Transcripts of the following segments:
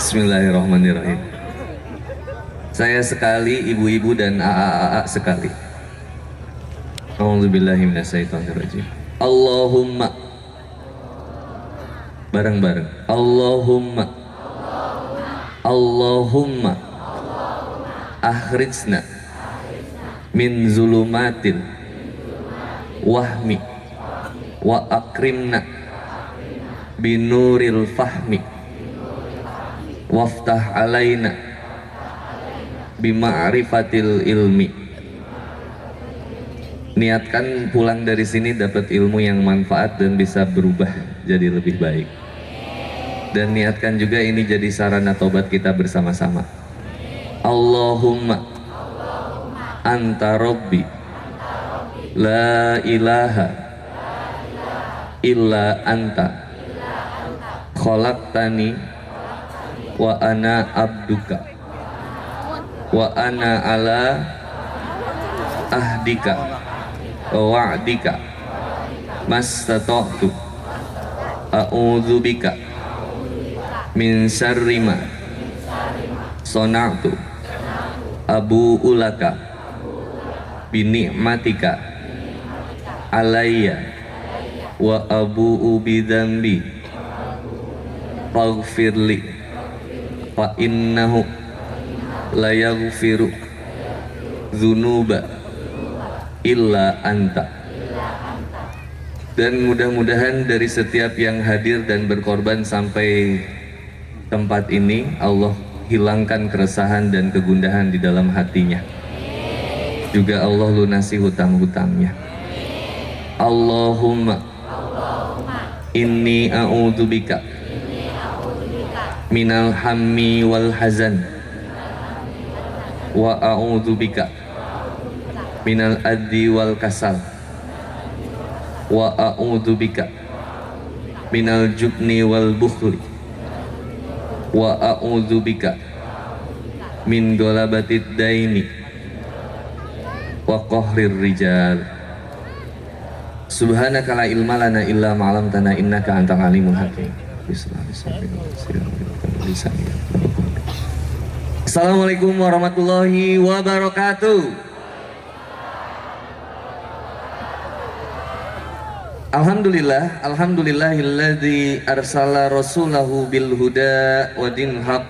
Bismillahirrahmanirrahim. Saya sekali, ibu-ibu dan AA sekali. A'udzubillahi minasyaitonirrajim. Allahumma, bareng-bareng. Allahumma, Allahumma, akhrijna min zulumatil wahmi wa akrimna binuril fahmi waftah alaina bima'rifatil ilmi. Niatkan pulang dari sini dapat ilmu yang manfaat dan bisa berubah jadi lebih baik. Dan niatkan juga ini jadi sarana tobat kita bersama-sama. Allahumma anta rabbi la ilaha illa anta khalaqtani wa ana abduka wa ana ala ahdika wa wa'dika mastata'tu a'udzubika min syarri ma sona'tu abu'u laka bini'matika alayya wa abu'u bidambi faghfirli fa innahu la yaghfiru dzunuba illa anta. Dan mudah-mudahan dari setiap yang hadir dan berkorban sampai tempat ini, Allah hilangkan keresahan dan kegundahan di dalam hatinya. Juga Allah lunasi hutang-hutangnya. Allahumma inni a'udzubika minal hammi wal hazan wa a'udzubika minal adzi wal kasal wa a'udzubika minal jubni wal bukhli wa a'udzubika min galabatid daini wa qahrir rijal. Subhanaka la ilma lana illa ma 'allamtana innaka antal alimul hakim. Assalamualaikum warahmatullahi wabarakatuh. Alhamdulillah, alhamdulillahilladzi arsala rasulahu bil huda wa dinil haq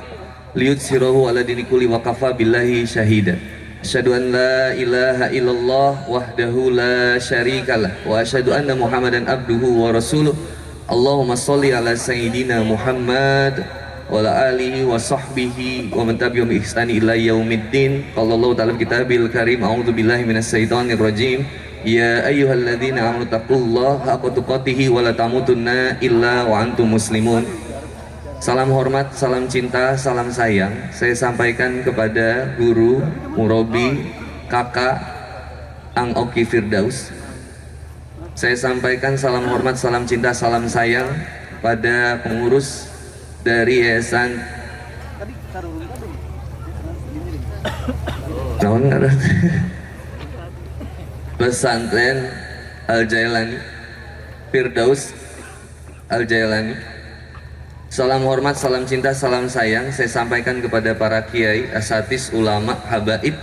liyudzhirahu ala dini kulli wa kafa billahi syahida. Asyhadu an la ilaha illallah wahdahu la syarikalah wa asyhadu anna Muhammadan abduhu wa rasuluh. Allahumma sholli ala sayyidina Muhammad wa ala alihi wa sahbihi wa man tabi'ahum bi ihsani ila yaumiddin. Qala Allah ta'ala kitabil karim, a'udzu billahi minasyaitonir rajim. Ya ayyuhalladzina amanu taqullaha haqqa tuqatih wa la tamutunna illa wa antum muslimun. Salam hormat, salam cinta, salam sayang saya sampaikan kepada guru, murabi, kakak Ang Oki Firdaus. Saya sampaikan salam hormat, salam cinta, salam sayang pada pengurus dari Yayasan Pesantren Al-Jailani Firdaus Al-Jailani. Salam hormat, salam cinta, salam sayang saya sampaikan kepada para kiai, asatis, ulama, habaib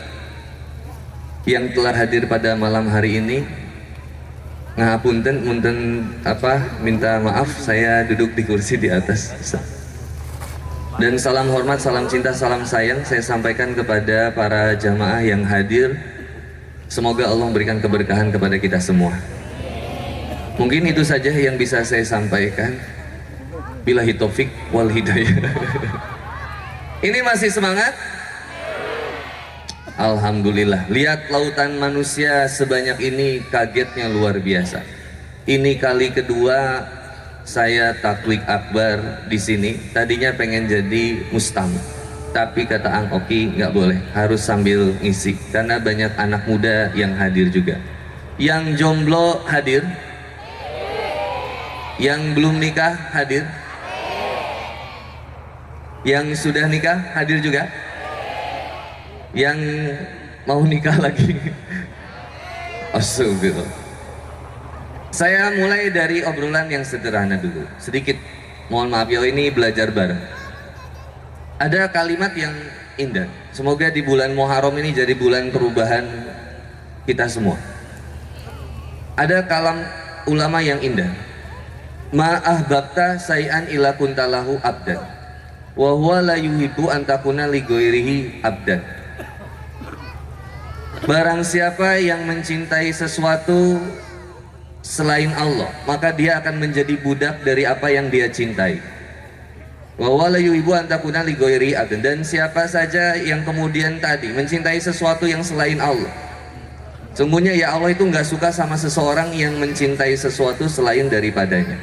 yang telah hadir pada malam hari ini. Ngapunten, minta maaf saya duduk di kursi di atas. Dan salam hormat, salam cinta, salam sayang saya sampaikan kepada para jamaah yang hadir. Semoga Allah memberikan keberkahan kepada kita semua. Mungkin itu saja yang bisa saya sampaikan. Billahi taufik wal hidayah. Ini masih semangat? Alhamdulillah. Lihat lautan manusia sebanyak ini, kagetnya luar biasa. Ini kali kedua saya takwik akbar di sini. Tadinya pengen jadi mustam, tapi kata Ang Oki nggak boleh, harus sambil ngisi karena banyak anak muda yang hadir juga. Yang jomblo hadir, yang belum nikah hadir, yang sudah nikah hadir juga, yang mau nikah lagi. Astagfirullah. Saya mulai dari obrolan yang sederhana dulu. Sedikit, mohon maaf ya, ini belajar bareng. Ada kalimat yang indah. Semoga di bulan Muharram ini jadi bulan perubahan kita semua. Ada kalam ulama yang indah. Ma ahbabta say'an ila kuntalahu abdan wa huwa la yuhibbu an takuna li ghairihi abdan. Barang siapa yang mencintai sesuatu selain Allah, maka dia akan menjadi budak dari apa yang dia cintai. Wa huwa la yuhibbu an takuna li ghairihi abdan. Dan siapa saja yang kemudian tadi mencintai sesuatu yang selain Allah, sungguhnya ya Allah itu nggak suka sama seseorang yang mencintai sesuatu selain daripadanya.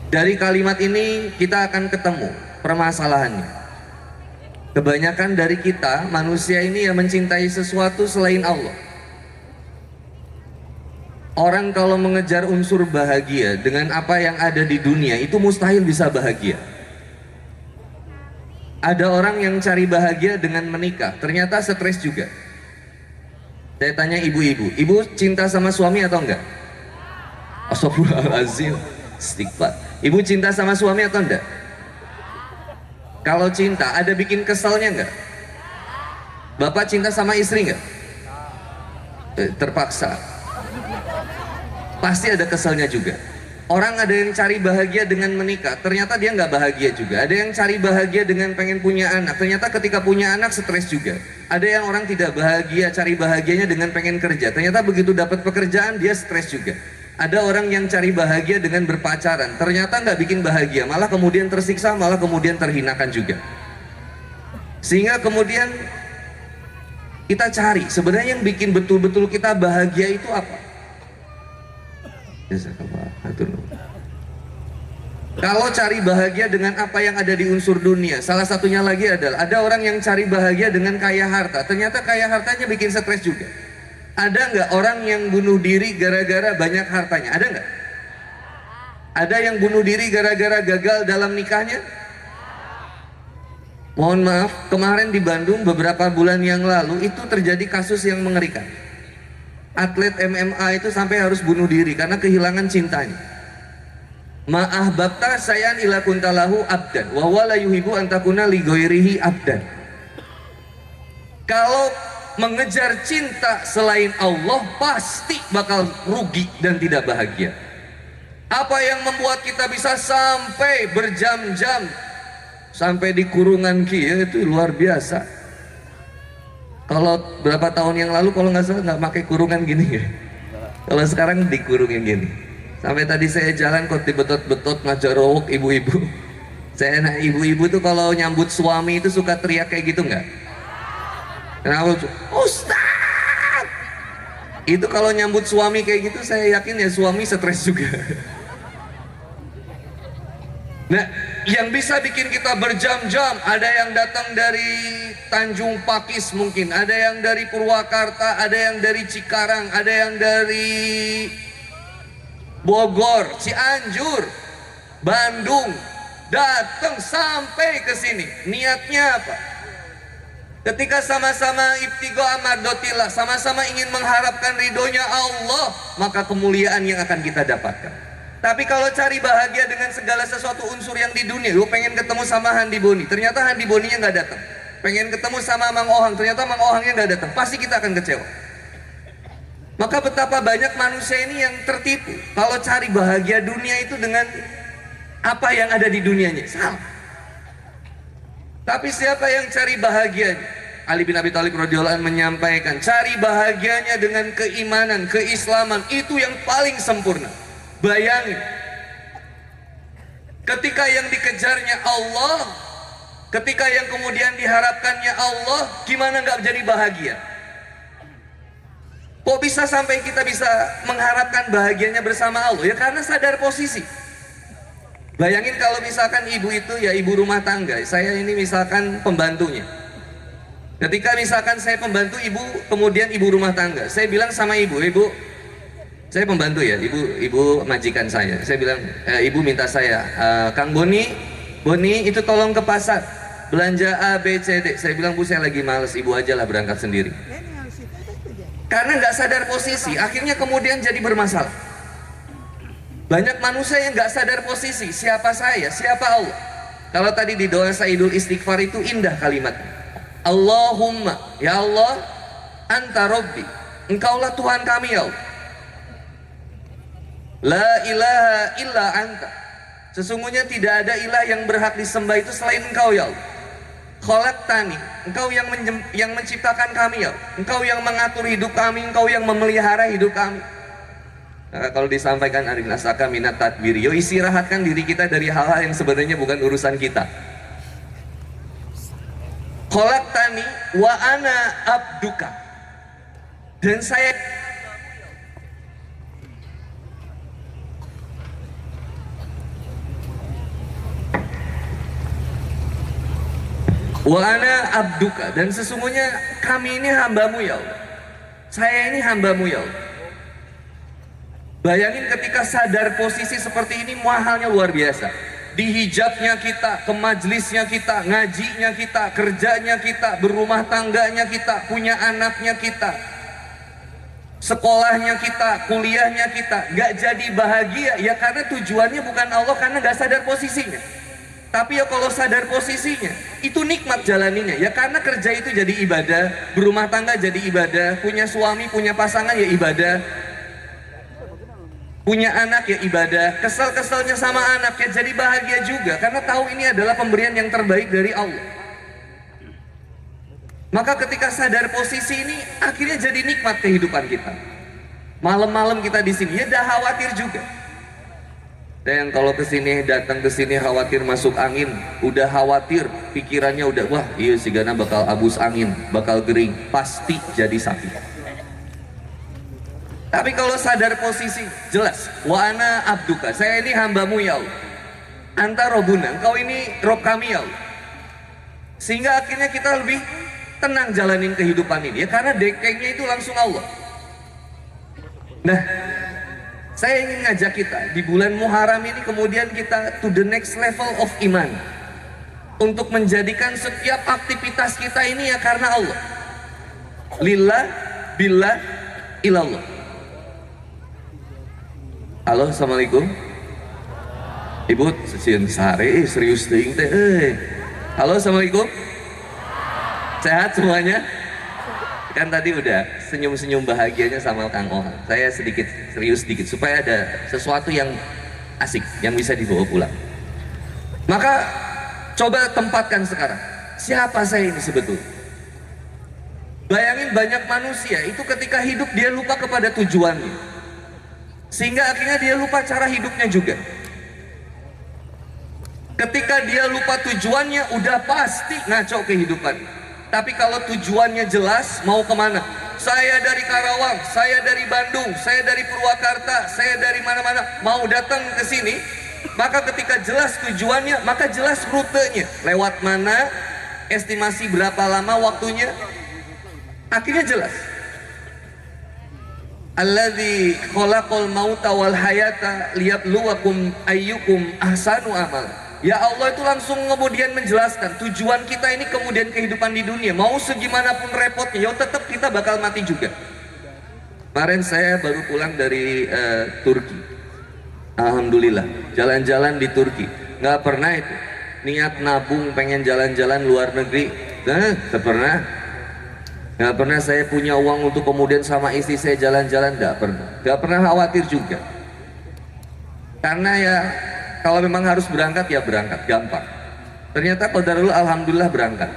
Dari kalimat ini kita akan ketemu permasalahannya. Kebanyakan dari kita manusia ini yang mencintai sesuatu selain Allah. Orang kalau mengejar unsur bahagia dengan apa yang ada di dunia itu mustahil bisa bahagia. Ada orang yang cari bahagia dengan menikah, ternyata stres juga. Saya tanya ibu-ibu, ibu cinta sama suami atau enggak? Astagfirullahaladzim, istighfar. Ibu cinta sama suami atau enggak? Kalau cinta, ada bikin keselnya enggak? Bapak cinta sama istri enggak? Terpaksa. Pasti ada keselnya juga. Orang ada yang cari bahagia dengan menikah, ternyata dia nggak bahagia juga. Ada yang cari bahagia dengan pengen punya anak, ternyata ketika punya anak stres juga. Ada yang orang tidak bahagia, cari bahagianya dengan pengen kerja, ternyata begitu dapat pekerjaan dia stres juga. Ada orang yang cari bahagia dengan berpacaran, ternyata nggak bikin bahagia, malah kemudian tersiksa, malah kemudian terhinakan juga. Sehingga kemudian kita cari sebenarnya yang bikin betul-betul kita bahagia itu apa? Kalau cari bahagia dengan apa yang ada di unsur dunia, salah satunya lagi adalah ada orang yang cari bahagia dengan kaya harta, ternyata kaya hartanya bikin stres juga. Ada nggak orang yang bunuh diri gara-gara banyak hartanya? Ada nggak? Ada yang bunuh diri gara-gara gagal dalam nikahnya? Mohon maaf, kemarin di Bandung beberapa bulan yang lalu itu terjadi kasus yang mengerikan. Atlet MMA itu sampai harus bunuh diri karena kehilangan cintanya. Ma'ahbabta sayan ila kuntalahu abdan wa huwa la yuhibbu an takuna li ghairihi abdan. Kalau mengejar cinta selain Allah pasti bakal rugi dan tidak bahagia. Apa yang membuat kita bisa sampai berjam-jam sampai di kurungan itu luar biasa. Kalau berapa tahun yang lalu kalau nggak salah nggak pakai kurungan gini ya. Kalau sekarang dikurungin gini. Sampai tadi saya jalan kok dibetot-betot ngajarowok ibu-ibu. Saya enak ibu-ibu tuh kalau nyambut suami itu suka teriak kayak gitu nggak? Kenapa? Ustaz! Itu kalau nyambut suami kayak gitu saya yakin ya suami stres juga. Nah, yang bisa bikin kita berjam-jam, ada yang datang dari Tanjung Pakis mungkin, ada yang dari Purwakarta, ada yang dari Cikarang, ada yang dari Bogor, Cianjur, Bandung, datang sampai ke sini. Niatnya apa? Ketika sama-sama ibtigo amardotillah, sama-sama ingin mengharapkan ridhonya Allah, maka kemuliaan yang akan kita dapatkan. Tapi kalau cari bahagia dengan segala sesuatu unsur yang di dunia, lu pengen ketemu sama Handi Boni, ternyata Handi Boninya nggak datang. Pengen ketemu sama Mang Ohang, ternyata Mang Ohangnya nggak datang. Pasti kita akan kecewa. Maka betapa banyak manusia ini yang tertipu kalau cari bahagia dunia itu dengan apa yang ada di dunianya. Salah. Tapi siapa yang cari bahagianya? Ali bin Abi Thalib radhiyallahu anhu menyampaikan, cari bahagianya dengan keimanan, keislaman, itu yang paling sempurna. Bayangin, ketika yang dikejarnya Allah, ketika yang kemudian diharapkannya Allah, gimana nggak jadi bahagia? Kok bisa sampai kita bisa mengharapkan bahagianya bersama Allah? Ya karena sadar posisi. Bayangin kalau misalkan ibu itu ya ibu rumah tangga, saya ini misalkan pembantunya. Ketika misalkan saya pembantu ibu, kemudian ibu rumah tangga, saya bilang sama ibu, ibu, saya pembantu ya, ibu majikan saya. Saya bilang, ibu minta saya, Kang Boni itu tolong ke pasar belanja A, B, C, D. Saya bilang, Bu saya lagi males, ibu aja lah berangkat sendiri. Karena nggak sadar posisi, akhirnya kemudian jadi bermasalah. Banyak manusia yang nggak sadar posisi, siapa saya, siapa Allah. Kalau tadi di doa Sayyidul Istighfar itu indah kalimat. Allahumma, ya Allah, anta Rabbi, engkaulah Tuhan kami ya Allah. La ilaha illa anta, sesungguhnya tidak ada ilah yang berhak disembah itu selain engkau ya Allah. Khalaqtani, engkau yang menciptakan kami ya Allah. Engkau yang mengatur hidup kami, engkau yang memelihara hidup kami. Nah, kalau disampaikan arina saka minat tadbir, yo istirahatkan diri kita dari hal-hal yang sebenarnya bukan urusan kita. Khalaqtani wa ana abduka, dan saya wa ana abduka, dan sesungguhnya kami ini hambamu ya Allah. Saya ini hambamu ya Allah. Bayangin ketika sadar posisi seperti ini, mahalnya luar biasa. Di hijabnya kita, ke majelisnya kita, ngajinya kita, kerjanya kita, berumah tangganya kita, punya anaknya kita, sekolahnya kita, kuliahnya kita, gak jadi bahagia ya karena tujuannya bukan Allah, karena gak sadar posisinya. Tapi ya kalau sadar posisinya, itu nikmat jalaninya ya karena kerja itu jadi ibadah, berumah tangga jadi ibadah, punya suami, punya pasangan ya ibadah, punya anak ya ibadah, kesel-keselnya sama anak ya jadi bahagia juga karena tahu ini adalah pemberian yang terbaik dari Allah. Maka ketika sadar posisi ini akhirnya jadi nikmat kehidupan kita. Malam-malam kita di sini ya dah khawatir juga. Dan kalau kesini, datang ke sini khawatir masuk angin, udah khawatir, pikirannya udah wah iya si Gana bakal abus angin, bakal kering, pasti jadi sakit. Tapi kalau sadar posisi, jelas wa ana abduka, saya ini hambamu ya Allah. Anta Robuna, engkau ini Rob kami ya Allah. Sehingga akhirnya kita lebih tenang jalanin kehidupan ini ya karena dekengnya itu langsung Allah. Nah, saya ingin ngajak kita di bulan Muharram ini kemudian kita to the next level of iman, untuk menjadikan setiap aktivitas kita ini ya karena Allah. Lillah, billah, ilallah. Halo, assalamualaikum. Ibu sesian sare serius ting teh. Halo, assalamualaikum. Sehat semuanya? Kan tadi udah senyum-senyum bahagianya sama Kang Ohang. Saya sedikit serius sedikit supaya ada sesuatu yang asik yang bisa dibawa pulang. Maka coba tempatkan sekarang, siapa saya ini sebetulnya? Bayangin banyak manusia itu ketika hidup dia lupa kepada tujuannya, sehingga akhirnya dia lupa cara hidupnya juga. Ketika dia lupa tujuannya, udah pasti ngaco kehidupan. Tapi kalau tujuannya jelas, mau kemana? Saya dari Karawang, saya dari Bandung, saya dari Purwakarta, saya dari mana-mana, mau datang ke sini. Maka ketika jelas tujuannya, maka jelas rutenya. Lewat mana, estimasi berapa lama waktunya, akhirnya jelas. Alladzi khalaqal mauta wal hayata liyabluwakum ayyukum ahsanu amal. Ya Allah itu langsung kemudian menjelaskan tujuan kita ini kemudian kehidupan di dunia. Mau segimanapun repotnya, ya tetap kita bakal mati juga. Kemarin saya baru pulang dari Turki. Alhamdulillah, jalan-jalan di Turki. Nggak pernah itu niat nabung pengen jalan-jalan luar negeri. Nggak pernah. Nggak pernah saya punya uang untuk kemudian sama istri saya jalan-jalan, nggak pernah. Nggak pernah khawatir juga. Karena ya kalau memang harus berangkat ya berangkat, gampang. Ternyata qadarullah alhamdulillah berangkat.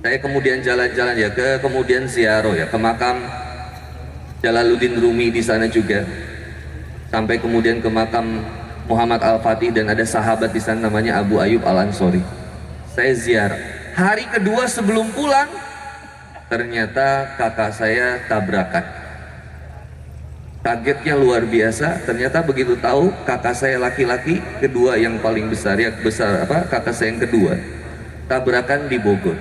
Saya kemudian jalan-jalan ya kemudian ziarah ya ke makam Jalaluddin Rumi di sana juga. Sampai kemudian ke makam Muhammad Al-Fatih dan ada sahabat di sana namanya Abu Ayyub Al-Ansori. Saya ziarah. Hari kedua sebelum pulang, ternyata kakak saya tabrakan. Kagetnya luar biasa. Ternyata begitu tahu kakak saya laki-laki kedua yang paling besar ya kakak saya yang kedua tabrakan di Bogor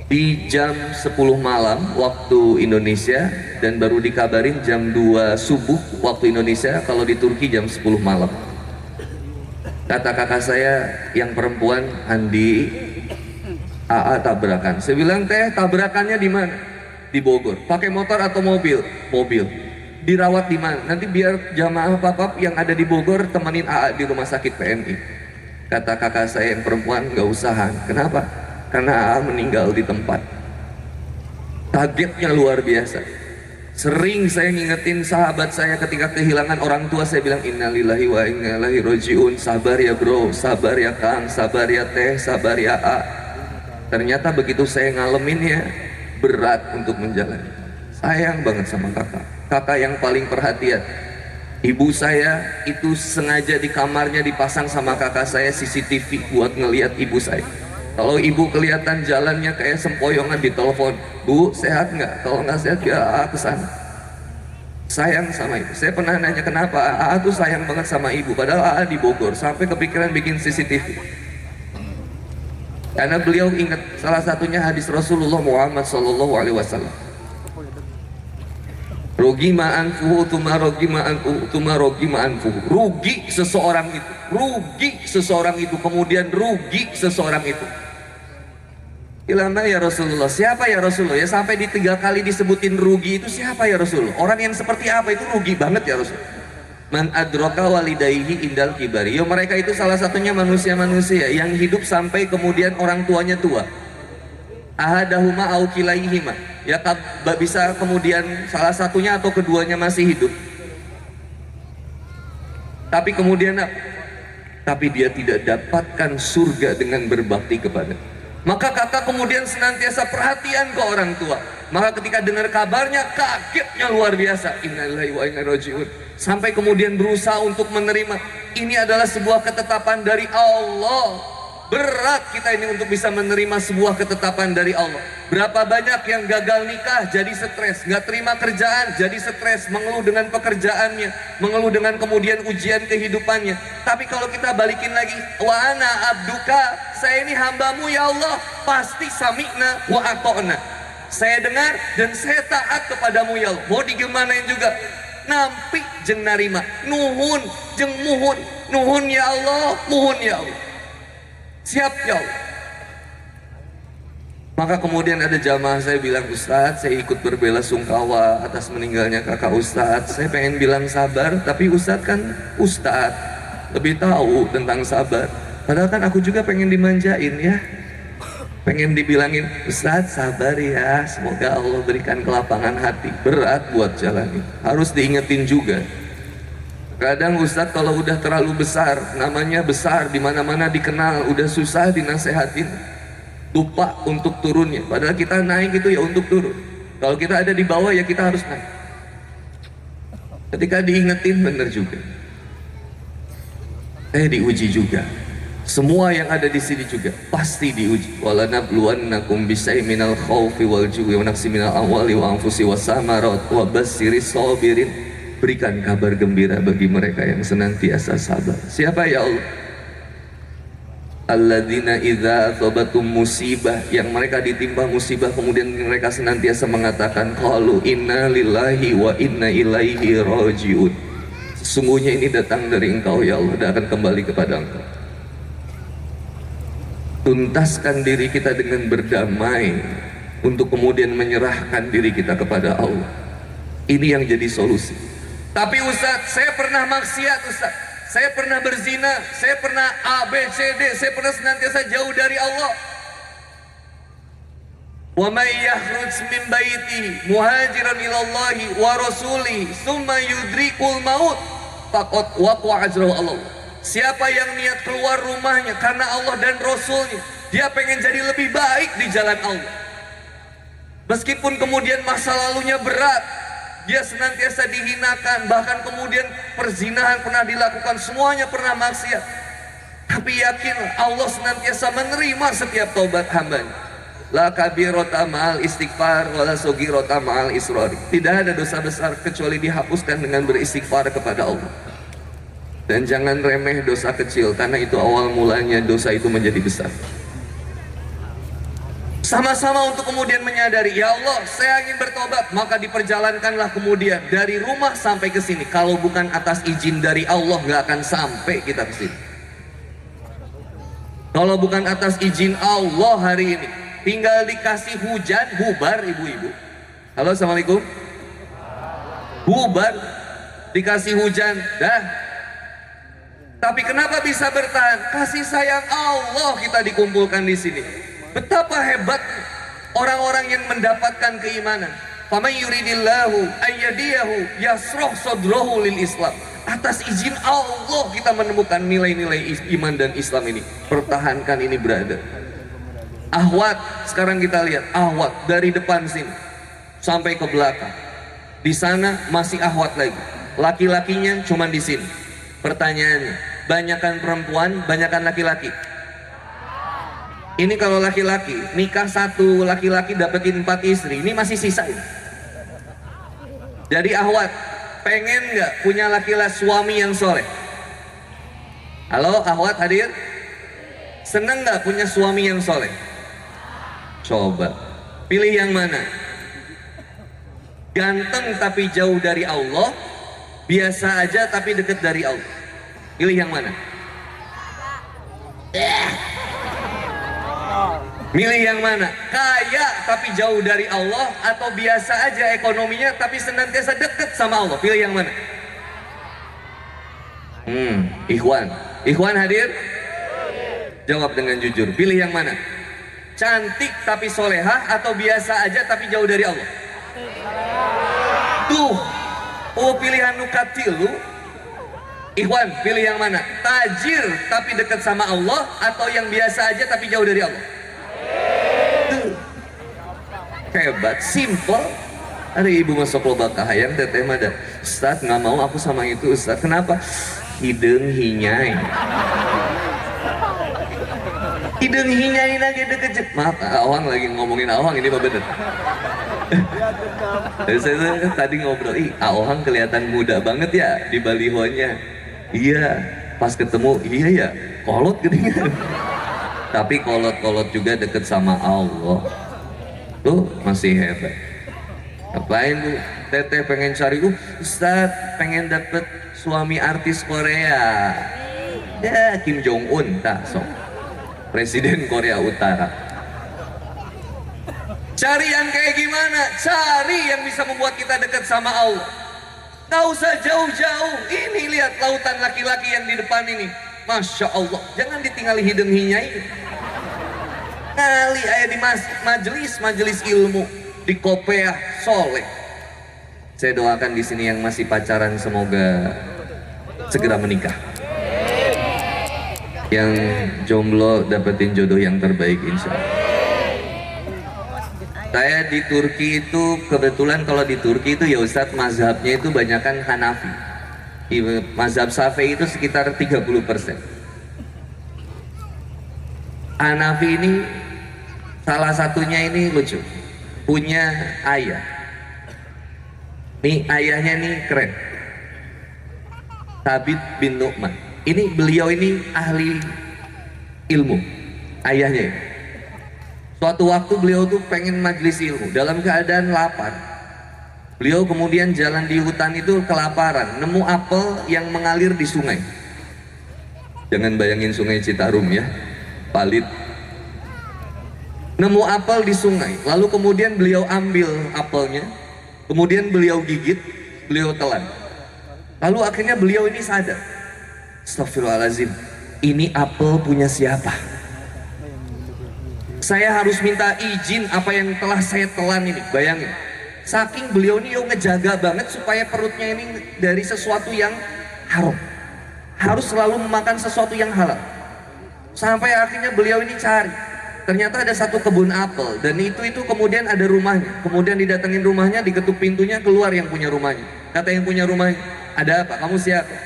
di jam 10 malam waktu Indonesia dan baru dikabarin jam 2 subuh waktu Indonesia. Kalau di Turki jam 10 malam. Kata kakak saya yang perempuan, Andi, AA tabrakan. Saya bilang, teh tabrakannya di mana? Di Bogor. Pakai motor atau mobil? Mobil. Dirawat di mana? Nanti biar jamaah papap yang ada di Bogor temenin AA di rumah sakit PMI. Kata kakak saya yang perempuan, nggak usahan. Kenapa? Karena AA meninggal di tempat. Kagetnya luar biasa. Sering saya ngingetin sahabat saya ketika kehilangan orang tua, saya bilang innalillahi wa inna ilaihi rajiun. Sabar ya bro, sabar ya kang, sabar ya teh, sabar ya A. Ternyata begitu saya ngalaminnya, berat untuk menjalani. Sayang banget sama kakak. Kakak yang paling perhatian. Ibu saya itu sengaja di kamarnya dipasang sama kakak saya CCTV buat ngelihat ibu saya. Kalau ibu kelihatan jalannya kayak sempoyongan, ditelepon, Bu sehat nggak? Kalau nggak sehat ya AA kesana. Sayang sama ibu. Saya pernah nanya kenapa AA tuh sayang banget sama ibu, padahal AA di Bogor, sampai kepikiran bikin CCTV. Karena beliau ingat salah satunya hadis Rasulullah Muhammad SAW. Rugi ma'anfuhu tuma rugi ma'anfuhu tuma rugi ma'anfuhu. Rugi seseorang itu, rugi seseorang itu, kemudian rugi seseorang itu. Ilama ya Rasulullah, siapa ya Rasulullah? Ya sampai di 3 kali disebutin rugi itu siapa ya Rasulullah? Orang yang seperti apa itu rugi banget ya Rasulullah? Man adraka walidayhi indal kibari. Ya mereka itu salah satunya manusia-manusia yang hidup sampai kemudian orang tuanya tua. Ahadahuma au kilaihima. Ya bisa kemudian salah satunya atau keduanya masih hidup. Tapi kemudian tapi dia tidak dapatkan surga dengan berbakti kepada. Maka kakak kemudian senantiasa perhatian ke orang tua. Maka ketika dengar kabarnya, kagetnya luar biasa. Innalillahi wa inna ilaihi rajiun. Sampai kemudian berusaha untuk menerima. Ini adalah sebuah ketetapan dari Allah. Berat kita ini untuk bisa menerima sebuah ketetapan dari Allah. Berapa banyak yang gagal nikah jadi stres, nggak terima kerjaan jadi stres, mengeluh dengan pekerjaannya, mengeluh dengan kemudian ujian kehidupannya. Tapi kalau kita balikin lagi, wa ana abduka, saya ini hambamu ya Allah, pasti sami'na wa ata'na. Saya dengar dan saya taat kepadamu ya Allah. Mau digimanain juga, nampi jeng narima, nuhun jeng muhun, nuhun ya Allah, muhun ya Allah. Siap ya Allah. Maka kemudian ada jamaah saya bilang, Ustadz saya ikut berbela sungkawa atas meninggalnya kakak Ustadz. Saya pengen bilang sabar, tapi Ustadz kan Ustadz, lebih tahu tentang sabar. Padahal kan aku juga pengen dimanjain ya, pengen dibilangin Ustadz sabar ya, semoga Allah berikan kelapangan hati. Berat buat jalani, harus diingetin juga. Kadang Ustadz kalau udah terlalu besar, namanya besar, dimana-mana dikenal, udah susah dinasehatin, lupa untuk turunnya. Padahal kita naik itu ya untuk turun. Kalau kita ada di bawah ya kita harus naik. Ketika diingetin bener juga. Diuji juga. Semua yang ada di sini juga pasti diuji. Walanabluwannakum bisai minal khawfi wal ju'i wa naqsi minal amwali wa anfusi wassamarat wa bassiris sabirin. Berikan kabar gembira bagi mereka yang senantiasa sabar. Siapa ya Allah? Alladzina idza asabatum musibah, yang mereka ditimpa musibah kemudian mereka senantiasa mengatakan qalu inna lillahi wa inna ilaihi rajiun. Sesungguhnya ini datang dari Engkau ya Allah dan akan kembali kepada Engkau. Tuntaskan diri kita dengan berdamai untuk kemudian menyerahkan diri kita kepada Allah. Ini yang jadi solusi. Tapi Ustadz, saya pernah maksiat Ustadz, saya pernah berzina, saya pernah A, B, C, D, saya pernah senantiasa jauh dari Allah. Wa may yakhruj min baitihi muhajiran ilallahi wa rasulihi tsumma yudrikul maut faqad waqa'a ajruhu Allah. Siapa yang niat keluar rumahnya karena Allah dan Rasulnya, dia pengen jadi lebih baik di jalan Allah. Meskipun kemudian masa lalunya berat, dia senantiasa dihinakan, bahkan kemudian perzinahan pernah dilakukan, semuanya pernah maksiat. Tapi yakinlah Allah senantiasa menerima setiap taubat hambanya. La kabirota ma'al istighfar wala sogirota ma'al israri. Tidak ada dosa besar kecuali dihapuskan dengan beristighfar kepada Allah. Dan jangan remeh dosa kecil, karena itu awal mulanya dosa itu menjadi besar. Sama-sama untuk kemudian menyadari, ya Allah saya ingin bertobat, maka diperjalankanlah kemudian dari rumah sampai ke sini. Kalau bukan atas izin dari Allah nggak akan sampai kita ke sini. Kalau bukan atas izin Allah hari ini, tinggal dikasih hujan bubar ibu-ibu. Halo, assalamualaikum. Bubar, dikasih hujan dah. Tapi kenapa bisa bertahan? Kasih sayang Allah kita dikumpulkan di sini. Betapa hebat orang-orang yang mendapatkan keimanan. Faman yuridillahu ayyadiyahu yasroh sodrohu lil Islam. Atas izin Allah kita menemukan nilai-nilai iman dan Islam ini. Pertahankan ini, brother. Ahwat, sekarang kita lihat ahwat dari depan sini sampai ke belakang. Di sana masih ahwat lagi. Laki-lakinya cuma di sini. Pertanyaannya, banyakan perempuan, banyakan laki-laki? Ini kalau laki-laki nikah satu laki-laki dapetin 4 istri, ini masih sisa ini. Jadi ahwat, pengen nggak punya laki-laki suami yang soleh? Halo ahwat hadir? Seneng nggak punya suami yang soleh? Coba pilih yang mana? Ganteng tapi jauh dari Allah, biasa aja tapi deket dari Allah. Pilih yang mana? Milih yang mana? Kaya tapi jauh dari Allah, atau biasa aja ekonominya tapi senantiasa deket sama Allah? Pilih yang mana? Ikhwan, Ikhwan hadir? Jawab dengan jujur. Pilih yang mana? Cantik tapi solehah, atau biasa aja tapi jauh dari Allah? Tuh, oh pilihan nukatilu. Ikhwan, pilih yang mana? Tajir tapi dekat sama Allah, atau yang biasa aja tapi jauh dari Allah? Tuh, hebat, simple. Ada ibu masuk lobak kahayang, teteh mada. Ustaz nggak mau aku sama itu Ustaz. Kenapa? Hidung hinyai. Hidung hinyai lagi deket. Maaf, awang lagi ngomongin awang ini bener. Saya tadi ngobrol, awang kelihatan muda banget ya di balihonya. Iya, pas ketemu, iya ya, kolot gedenya. Tapi kolot-kolot juga deket sama Allah. Tuh masih hebat. Ngapain bu? Teteh pengen cari, Ustaz pengen dapet suami artis Korea. Ya Kim Jong Un, tak sok. Presiden Korea Utara. Cari yang kayak gimana? Cari yang bisa membuat kita dekat sama Allah. Gak usah jauh-jauh. Ini lihat lautan laki-laki yang di depan ini. Masya Allah. Jangan ditinggali hidung hinyai. Kali ayah di majelis ilmu di Kopeah soleh. Saya doakan di sini yang masih pacaran semoga segera menikah. Yang jomblo dapetin jodoh yang terbaik insya Allah. Saya di Turki itu kebetulan, kalau di Turki itu ya Ustadz mazhabnya itu banyakan Hanafi. Mazhab Syafi'i itu sekitar 30%. Hanafi ini salah satunya ini lucu, punya ayah. Nih ayahnya nih keren, Thabit bin Nu'man. Ini beliau ini ahli ilmu, ayahnya ini. Suatu waktu beliau tuh pengen majelis ilmu dalam keadaan lapar. Beliau kemudian jalan di hutan itu kelaparan, nemu apel yang mengalir di sungai. Jangan bayangin sungai Citarum ya, palit. Nemu apel di sungai, lalu kemudian beliau ambil apelnya, kemudian beliau gigit, beliau telan. Lalu akhirnya beliau ini sadar, astagfirullahaladzim, ini apel punya siapa? Saya harus minta izin apa yang telah saya telan ini. Bayangin, saking beliau ini ngejaga banget supaya perutnya ini dari sesuatu yang haram, harus selalu memakan sesuatu yang halal. Sampai akhirnya beliau ini cari, ternyata ada satu kebun apel, dan itu kemudian ada rumahnya. Kemudian didatengin rumahnya, diketuk pintunya, keluar yang punya rumahnya. Kata yang punya rumahnya, ada apa? Kamu siapa?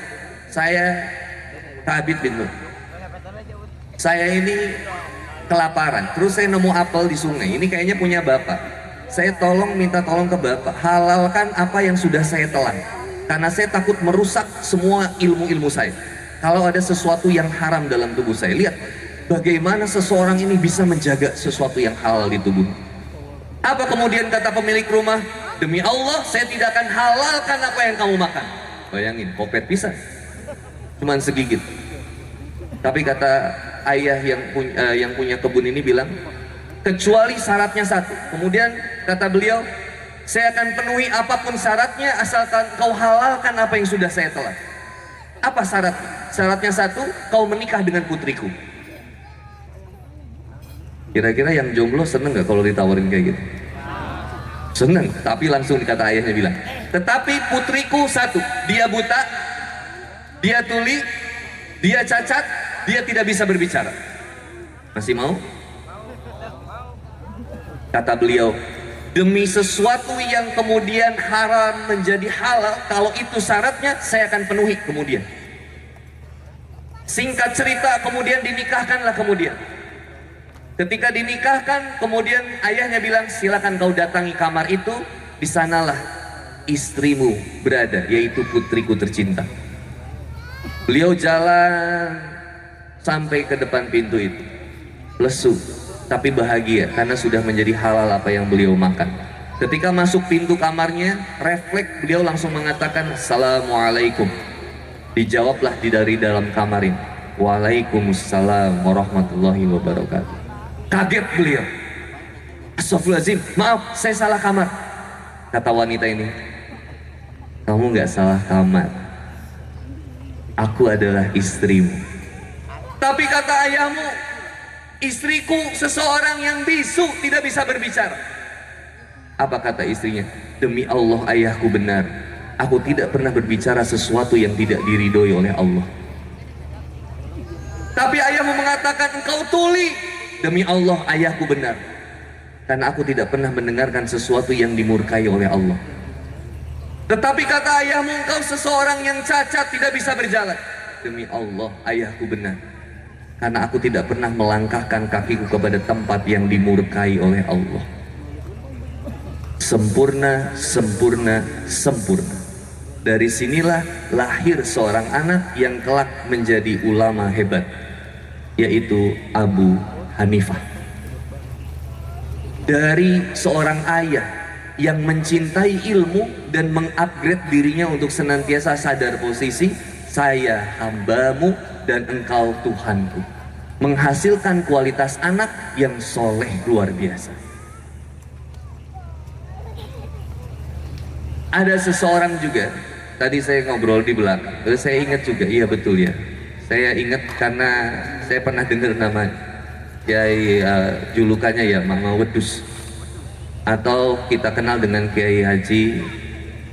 Saya Thabit bin Nuh. Saya ini kelaparan, terus saya nemu apel di sungai. Ini kayaknya punya bapak. Saya minta tolong ke bapak, halalkan apa yang sudah saya telan. Karena saya takut merusak semua ilmu-ilmu saya. Kalau ada sesuatu yang haram dalam tubuh saya, lihat bagaimana seseorang ini bisa menjaga sesuatu yang halal di tubuh. Apa kemudian kata pemilik rumah? Demi Allah, saya tidak akan halalkan apa yang kamu makan. Bayangin, kopet pisang, cuman segigit. Tapi kata ayah yang punya kebun ini bilang, kecuali syaratnya satu. Kemudian kata beliau, saya akan penuhi apapun syaratnya asalkan kau halalkan apa yang sudah saya telan. Apa syaratnya? Syaratnya satu, kau menikah dengan putriku. Kira-kira yang jomblo seneng gak kalau ditawarin kayak gitu? Seneng, tapi langsung dikata ayahnya bilang, tetapi putriku satu, dia buta, dia tuli, dia cacat, dia tidak bisa berbicara. Masih mau? Kata beliau, demi sesuatu yang kemudian haram menjadi halal, kalau itu syaratnya saya akan penuhi kemudian. Singkat cerita, kemudian dinikahkanlah kemudian. Ketika dinikahkan, kemudian ayahnya bilang, silakan kau datangi kamar itu, di sanalah istrimu berada, yaitu putriku tercinta. Beliau jalan sampai ke depan pintu itu, lesu tapi bahagia karena sudah menjadi halal apa yang beliau makan. Ketika masuk pintu kamarnya, refleks beliau langsung mengatakan, Assalamualaikum. Dijawablah dari dalam kamar ini, Waalaikumsalam warahmatullahi wabarakatuh. Kaget beliau. Astagfirullahaladzim, maaf saya salah kamar. Kata wanita ini, kamu gak salah kamar, aku adalah istrimu. Tapi kata ayahmu, istriku seseorang yang bisu, tidak bisa berbicara. Apa kata istrinya? Demi Allah ayahku benar, aku tidak pernah berbicara sesuatu yang tidak diridhoi oleh Allah. Tapi ayahmu mengatakan engkau tuli. Demi Allah ayahku benar, karena aku tidak pernah mendengarkan sesuatu yang dimurkai oleh Allah. Tetapi kata ayahmu, engkau seseorang yang cacat, tidak bisa berjalan. Demi Allah ayahku benar, karena aku tidak pernah melangkahkan kakiku kepada tempat yang dimurkai oleh Allah. Sempurna, sempurna, sempurna. Dari sinilah lahir seorang anak yang kelak menjadi ulama hebat, yaitu Abu Hanifah. Dari seorang ayah yang mencintai ilmu dan mengupgrade dirinya untuk senantiasa sadar posisi, saya hambamu dan engkau Tuhanku, menghasilkan kualitas anak yang soleh luar biasa. Ada seseorang juga, tadi saya ngobrol di belakang, terus saya ingat juga, iya betul ya, saya ingat karena saya pernah dengar namanya. Kiai julukannya ya Mama Wedus, atau kita kenal dengan Kiai Haji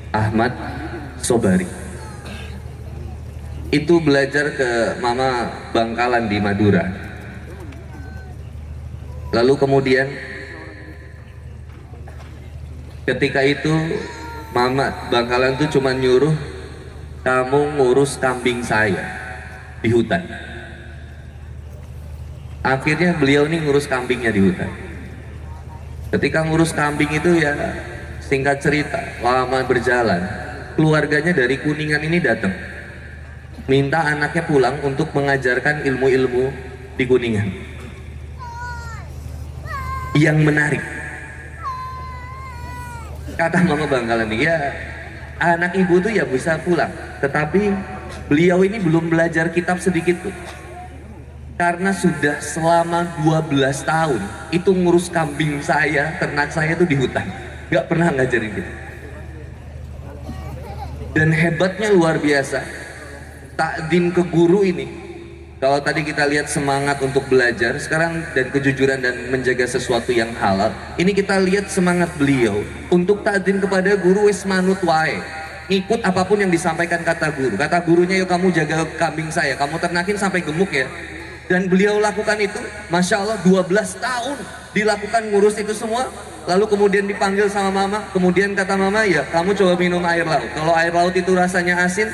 Ahmad Sobari. Itu belajar ke Mama Bangkalan di Madura. Lalu kemudian ketika itu Mama Bangkalan itu cuma nyuruh, kamu ngurus kambing saya di hutan. Akhirnya beliau ini ngurus kambingnya di hutan. Ketika ngurus kambing itu ya, singkat cerita, lama berjalan, keluarganya dari Kuningan ini datang, minta anaknya pulang untuk mengajarkan ilmu-ilmu di Kuningan. Yang menarik, kata Mama Bangkalan, ya anak ibu tuh ya bisa pulang, tetapi beliau ini belum belajar kitab sedikit tuh. Karena sudah selama 12 tahun itu ngurus kambing saya, ternak saya itu di hutan, gak pernah ngajarin gitu. Dan hebatnya luar biasa, takdim ke guru ini. Kalau tadi kita lihat semangat untuk belajar, sekarang dan kejujuran dan menjaga sesuatu yang halal, ini kita lihat semangat beliau untuk takdim kepada guru, wis manut wae, ngikut apapun yang disampaikan kata guru. Kata gurunya, yuk kamu jaga kambing saya, kamu ternakin sampai gemuk ya. Dan beliau lakukan itu, Masya Allah 12 tahun dilakukan ngurus itu semua. Lalu kemudian dipanggil sama mama, kemudian kata mama, ya kamu coba minum air laut. Kalau air laut itu rasanya asin,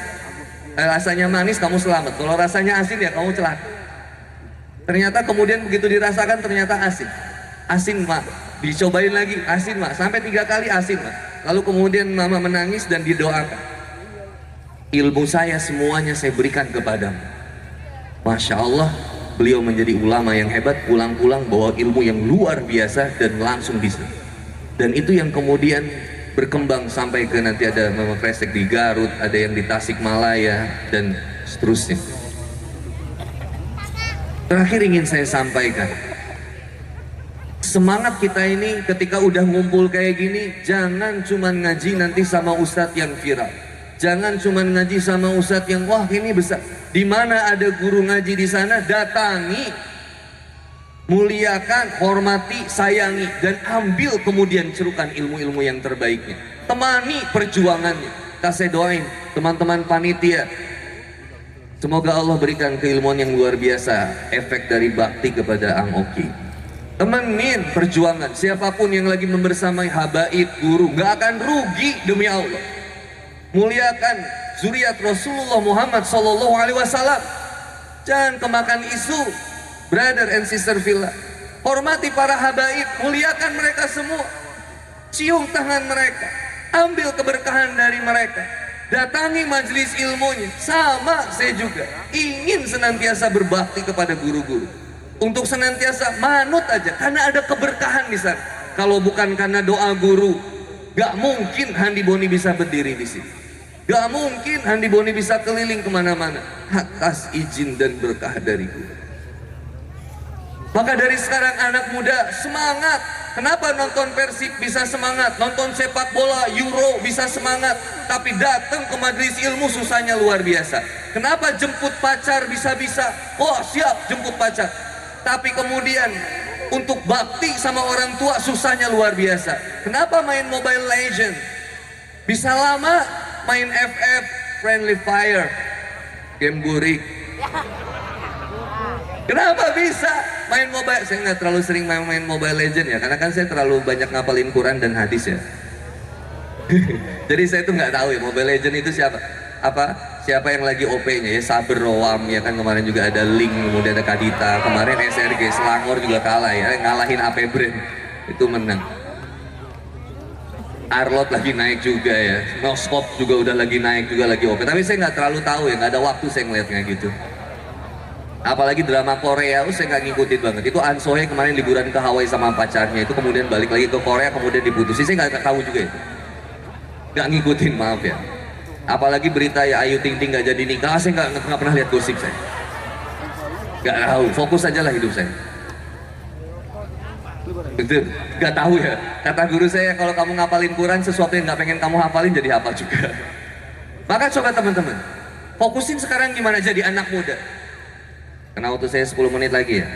rasanya manis, kamu selamat. Kalau rasanya asin ya kamu celaka. Ternyata kemudian begitu dirasakan ternyata asin. Asin mak, dicobain lagi, asin mak, sampai 3 kali asin mak. Lalu kemudian mama menangis dan didoakan, ilmu saya semuanya saya berikan kepadamu. Masya Allah, beliau menjadi ulama yang hebat, pulang-pulang bawa ilmu yang luar biasa dan langsung bisa. Dan itu yang kemudian berkembang sampai ke nanti ada Mama Kresek di Garut, ada yang di Tasikmalaya dan seterusnya. Terakhir ingin saya sampaikan, semangat kita ini ketika udah ngumpul kayak gini, jangan cuman ngaji nanti sama ustadz yang viral, jangan cuman ngaji sama ustadz yang wah ini besar. Di mana ada guru ngaji di sana, datangi, muliakan, hormati, sayangi, dan ambil kemudian cerukan ilmu-ilmu yang terbaiknya. Temani perjuangannya. Saya doain teman-teman panitia, semoga Allah berikan keilmuan yang luar biasa, efek dari bakti kepada Ang Oki. Temenin perjuangan, siapapun yang lagi membersamai habaib, guru, gak akan rugi demi Allah. Muliakan zuriat Rasulullah Muhammad SAW. Jangan kemakan isu, brother and sister villa. Hormati para habaib, muliakan mereka semua. Cium tangan mereka, ambil keberkahan dari mereka. Datangi majelis ilmunya. Sama saya juga ingin senantiasa berbakti kepada guru-guru. Untuk senantiasa manut aja, karena ada keberkahan di sana. Kalau bukan karena doa guru, gak mungkin Handi Boni bisa berdiri di sini. Gak mungkin Handi Boni bisa keliling kemana-mana atas izin dan berkah dari guru. Maka dari sekarang anak muda semangat. Kenapa nonton Persib bisa semangat, nonton sepak bola Euro bisa semangat, tapi datang ke majelis ilmu susahnya luar biasa. Kenapa jemput pacar bisa-bisa, oh siap jemput pacar, tapi kemudian untuk bakti sama orang tua susahnya luar biasa. Kenapa main Mobile Legend bisa lama, main FF, Friendly Fire, game burik? Kenapa bisa main mobile? Saya nggak terlalu sering main Mobile Legend ya, karena kan saya terlalu banyak ngapalin Quran dan hadis ya. Jadi saya tuh nggak tahu ya Mobile Legend itu siapa yang lagi OP-nya ya. Saber Roam ya kan, kemarin juga ada Link, kemudian ada Kadita, kemarin SRG Selangor juga kalah ya, ngalahin AP Brand itu menang. Arlot lagi naik juga ya, Noskop juga udah lagi naik juga, lagi OP. Tapi saya nggak terlalu tahu ya, nggak ada waktu saya ngeliatnya gitu. Apalagi drama Korea, saya nggak ngikutin banget. Itu Ansohe kemarin liburan ke Hawaii sama pacarnya, itu kemudian balik lagi ke Korea, kemudian diputusin. Saya nggak tahu juga itu, nggak ngikutin, maaf ya. Apalagi berita ya Ayu Ting Ting nggak jadi nikah, saya nggak pernah lihat gosip saya. Nggak tahu, fokus aja lah hidup saya. Betul, nggak tahu ya. Kata guru saya, kalau kamu ngapalin Quran, sesuatu yang nggak pengen kamu hafalin jadi hafal juga. Maka coba teman-teman, fokusin sekarang gimana jadi anak muda. Karena waktu saya 10 menit lagi ya.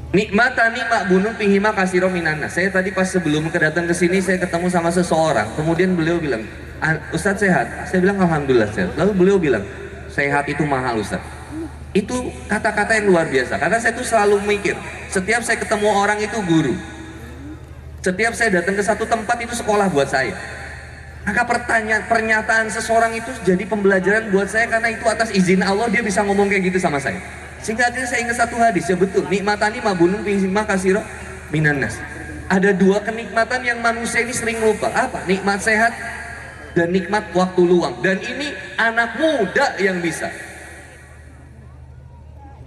Nikmatani makbunun pihima kasiro minana. Saya tadi pas sebelum kedatang ke sini saya ketemu sama seseorang. Kemudian beliau bilang, Ustadz sehat? Saya bilang alhamdulillah sehat. Lalu beliau bilang, sehat itu mahal Ustadz. Itu kata-kata yang luar biasa. Karena saya tuh selalu mikir, setiap saya ketemu orang itu guru. Setiap saya datang ke satu tempat itu sekolah buat saya. Maka pernyataan seseorang itu jadi pembelajaran buat saya, karena itu atas izin Allah dia bisa ngomong kayak gitu sama saya. Sehingga akhirnya saya ingat satu hadis, ya betul, nikmatani mabunun pihima kasiro minanas. Ada dua kenikmatan yang manusia ini sering lupa. Apa? Nikmat sehat dan nikmat waktu luang. Dan ini anak muda yang bisa.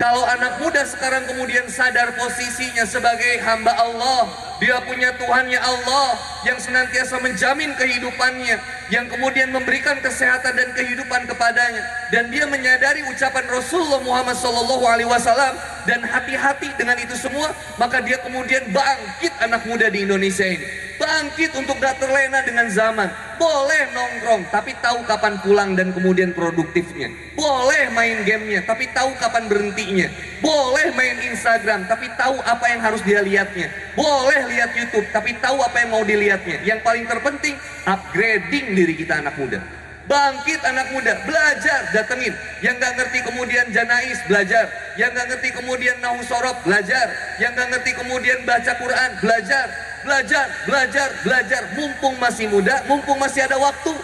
Kalau anak muda sekarang kemudian sadar posisinya sebagai hamba Allah, dia punya Tuhannya Allah yang senantiasa menjamin kehidupannya, yang kemudian memberikan kesehatan dan kehidupan kepadanya, dan dia menyadari ucapan Rasulullah Muhammad SAW dan hati-hati dengan itu semua, maka dia kemudian bangkit. Anak muda di Indonesia ini bangkit untuk gak terlena dengan zaman. Boleh nongkrong tapi tahu kapan pulang dan kemudian produktifnya. Boleh main gamenya tapi tahu kapan berhentinya. Boleh main Instagram tapi tahu apa yang harus dia lihatnya. Boleh lihat YouTube tapi tahu apa yang mau dilihatnya. Yang paling terpenting, upgrading diri kita anak muda. Bangkit anak muda, belajar, datengin. Yang gak ngerti kemudian janais, belajar. Yang gak ngerti kemudian nahu sorob, belajar. Yang gak ngerti kemudian baca Quran, belajar. Belajar, belajar, belajar. Mumpung masih muda, mumpung masih ada waktu.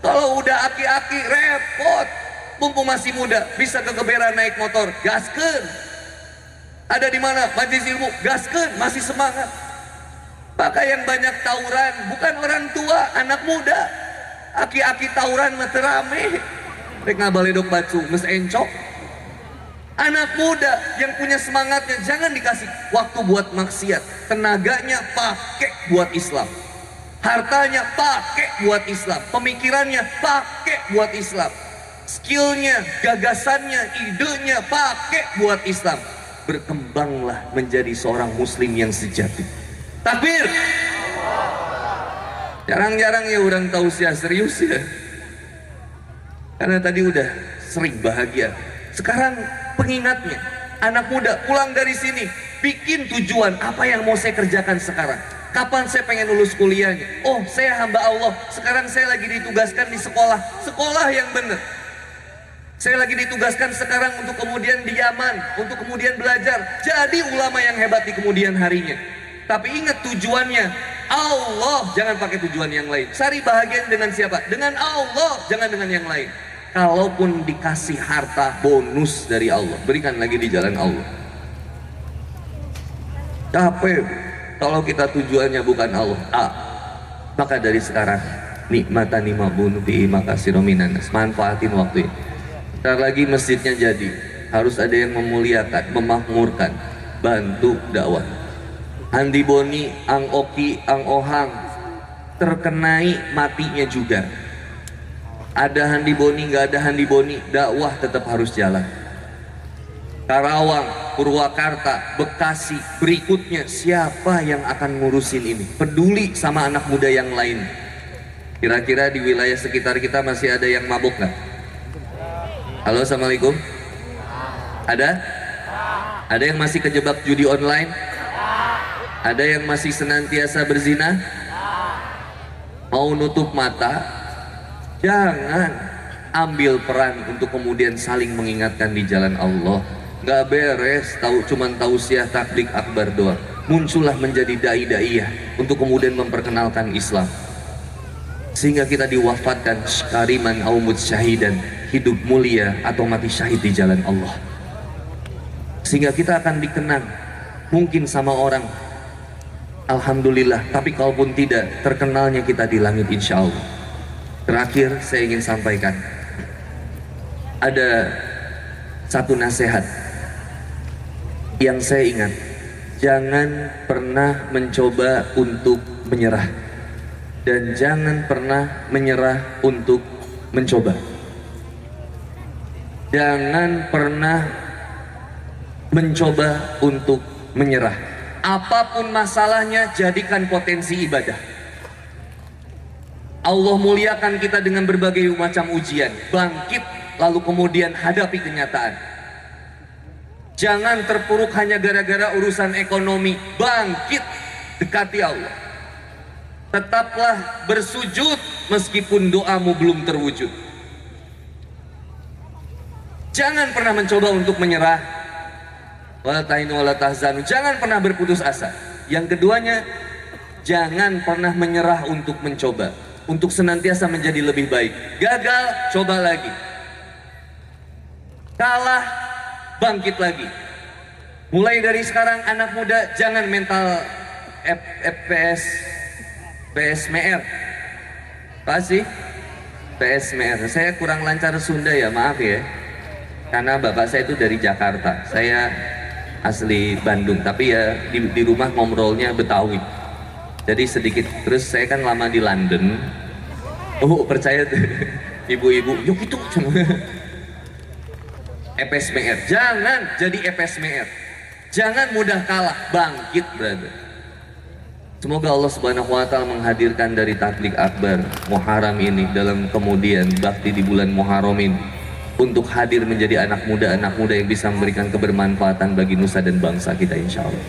Kalau udah aki-aki, repot. Mumpung masih muda, bisa ke Kebera naik motor, gaskeun. Ada di mana? Majelis ilmu, gaskeun, masih semangat. Maka yang banyak tawuran bukan orang tua, anak muda. Aki-aki tawuran mah teu rame. Rek ngabaledog bacu, geus encok. Anak muda yang punya semangatnya jangan dikasih waktu buat maksiat. Tenaganya pakai buat Islam. Hartanya pakai buat Islam. Pemikirannya pakai buat Islam. Skillnya, gagasannya, idenya pakai buat Islam. Berkembanglah menjadi seorang muslim yang sejati. Takbir. Jarang-jarang ya orang tausiah serius ya. Karena tadi udah sering bahagia. Sekarang pengingatnya, anak muda pulang dari sini, bikin tujuan apa yang mau saya kerjakan sekarang. Kapan saya pengen lulus kuliahnya? Oh, saya hamba Allah, sekarang saya lagi ditugaskan di sekolah yang benar. Saya lagi ditugaskan sekarang untuk kemudian di Yaman, untuk kemudian belajar. Jadi ulama yang hebat di kemudian harinya. Tapi ingat tujuannya, Allah, jangan pakai tujuan yang lain. Cari bahagia dengan siapa? Dengan Allah, jangan dengan yang lain. Kalaupun dikasih harta bonus dari Allah, berikan lagi di jalan Allah. Capek kalau kita tujuannya bukan Allah. Maka dari sekarang nikmatani mabunu bi makasirominan, manfaatin waktu ini. Ntar lagi masjidnya jadi, harus ada yang memuliakan, memakmurkan, bantu dakwah. Andi Boni, Ang Oki, Ang Ohang terkenai matinya juga. Ada Handi Boni, nggak ada Handi Boni, dakwah tetap harus jalan. Karawang, Purwakarta, Bekasi, berikutnya siapa yang akan ngurusin ini? Peduli sama anak muda yang lain. Kira-kira di wilayah sekitar kita masih ada yang mabuk nggak? Halo, assalamualaikum. Ada? Ada yang masih kejebak judi online? Ada yang masih senantiasa berzina? Mau nutup mata? Jangan ambil peran untuk kemudian saling mengingatkan di jalan Allah. Gak beres cuman tausiah takbir akbar doang. Muncullah menjadi dai-daiyah untuk kemudian memperkenalkan Islam, sehingga kita diwafatkan kariman aumut syahidan, hidup mulia atau mati syahid di jalan Allah. Sehingga kita akan dikenang mungkin sama orang, alhamdulillah, tapi kalaupun tidak, terkenalnya kita di langit insya Allah. Terakhir saya ingin sampaikan, ada satu nasihat yang saya ingat, jangan pernah mencoba untuk menyerah, dan jangan pernah menyerah untuk mencoba. Jangan pernah mencoba untuk menyerah. Apapun masalahnya, jadikan potensi ibadah. Allah muliakan kita dengan berbagai macam ujian. Bangkit, lalu kemudian hadapi kenyataan. Jangan terpuruk hanya gara-gara urusan ekonomi. Bangkit, dekati Allah. Tetaplah bersujud meskipun doamu belum terwujud. Jangan pernah mencoba untuk menyerah. Wala tahinu wala tahzanu. Jangan pernah berputus asa. Yang keduanya, jangan pernah menyerah untuk mencoba, untuk senantiasa menjadi lebih baik. Gagal, coba lagi. Kalah, bangkit lagi. Mulai dari sekarang anak muda jangan mental FPS PSMR. Apa sih? PSMR. Saya kurang lancar Sunda ya, maaf ya. Karena bapak saya itu dari Jakarta. Saya asli Bandung, tapi ya di rumah ngobrolnya Betawi. Jadi sedikit. Terus saya kan lama di London. Oh, percaya tuh ibu-ibu, yuk itu FSMR. Jangan jadi FSMR. Jangan mudah kalah, bangkit brother. Semoga Allah Subhanahu wa taala menghadirkan dari Tabligh Akbar Muharram ini dalam kemudian bakti di bulan Muharram ini untuk hadir menjadi anak muda yang bisa memberikan kebermanfaatan bagi nusa dan bangsa kita insya Allah.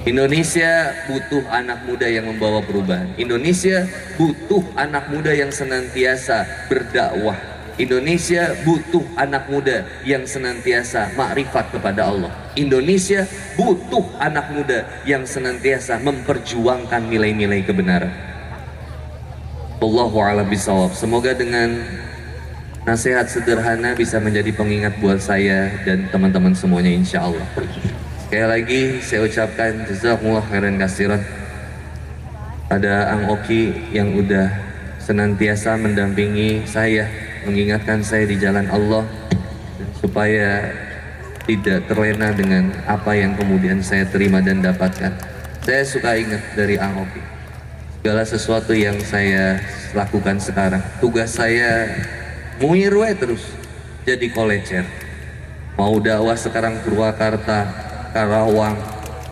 Indonesia butuh anak muda yang membawa perubahan. Indonesia butuh anak muda yang senantiasa berdakwah. Indonesia butuh anak muda yang senantiasa makrifat kepada Allah. Indonesia butuh anak muda yang senantiasa memperjuangkan nilai-nilai kebenaran. Wallahu a'lam bishawab. Semoga dengan nasihat sederhana bisa menjadi pengingat buat saya dan teman-teman semuanya insya Allah. Sekali lagi saya ucapkan jazakumullah khairan katsiran pada Ang Oki yang udah senantiasa mendampingi saya, mengingatkan saya di jalan Allah supaya tidak terlena dengan apa yang kemudian saya terima dan dapatkan. Saya suka ingat dari Ang Oki, segala sesuatu yang saya lakukan sekarang, tugas saya muirwe terus jadi kolecer. Mau dakwah sekarang Purwakarta, Karawang,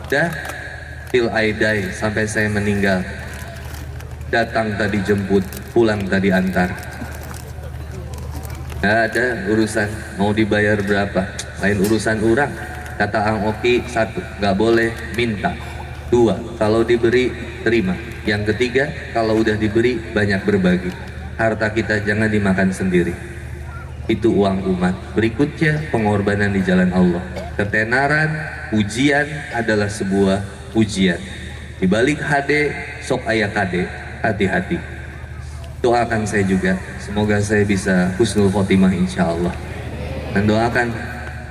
dah till I die, sampai saya meninggal. Datang tadi jemput, pulang tadi antar. Nggak ada urusan mau dibayar berapa, lain urusan orang. Kata Ang Oki, satu, nggak boleh minta. Dua, kalau diberi terima. Yang ketiga, kalau udah diberi banyak berbagi. Harta kita jangan dimakan sendiri, itu uang umat. Berikutnya pengorbanan di jalan Allah. Ketenaran, ujian adalah sebuah ujian. Di balik HD sok aya kade, hati-hati. Doakan saya juga, semoga saya bisa husnul khotimah insya Allah. Dan doakan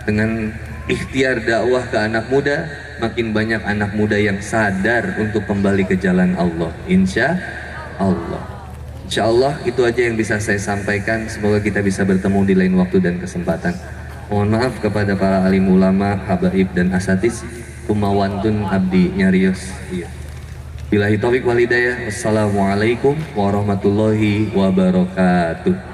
dengan ikhtiar dakwah ke anak muda, makin banyak anak muda yang sadar untuk kembali ke jalan Allah. Insya Allah. Insya Allah itu aja yang bisa saya sampaikan. Semoga kita bisa bertemu di lain waktu dan kesempatan. Mohon maaf kepada para alim ulama, habaib dan asatis. Kumawantun abdi nyarios. Iya. Billahi taufiq wal hidayah. Wassalamualaikum warahmatullahi wabarakatuh.